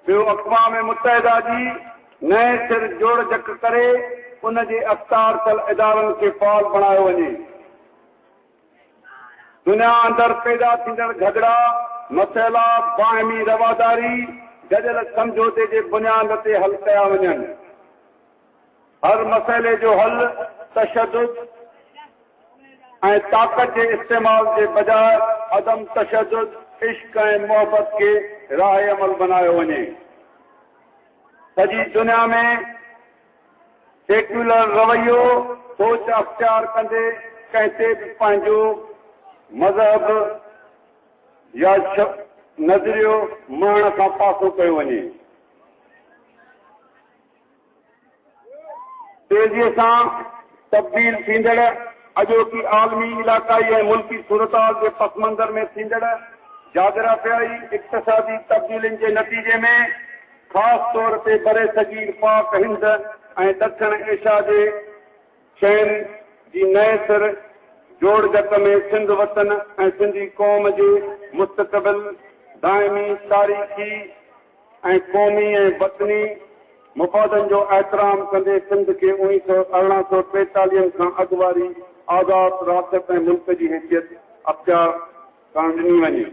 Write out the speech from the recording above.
ॿियो अक़वाम मुतहिदा जी नए सिर जोड़ जक करे उन जे अख़्तियार थियल इदारनि खे फ़ाल बणायो वञे। दुनिया अंदरि पैदा थींदड़ झगड़ा मसइला बाहिमी रवादारी गॾियल समझौते जे बुनियाद ते हल कया वञनि। हर मसइले जो हल तशद्दुद ऐं ताक़त जे इस्तेमाल जे बजाय अदम तशद्दुद इश्क ऐं मोहबत खे राह अमल बनायो वञे। सॼी दुनिया में सेक्युलर रवैयो सोच अख़्तियार कंदे कंहिं ते बि पंहिंजो मज़हब या नज़रियो मरण खां पासो कयो वञे। तेज़ीअ सां तब्दील थींदड़ अॼोकी आलमी इलाक़ाई ऐं मुल्की सूरतहाल जे पस मंज़र में थींदड़ जागराफ़ियाई इक़्तिसादी तब्दीलियुनि जे नतीजे में ख़ासि तौर ते बरे सगीर पाक हिंद ऐं ॾखण एशिया जे शयुनि जी नए सिर जोड़ जक में सिंध वतन ऐं सिंधी क़ौम जे मुस्तक़बिल दाइमी तारीख़ी ऐं क़ौमी ऐं वतनी मुफ़ादनि जो एहतराम कंदे सिंध खे 1843 खां अॻु वारी आज़ाद रियासत ऐं मुल्क जी हैसियत अख़्तियार करणु ॾिनी वञे।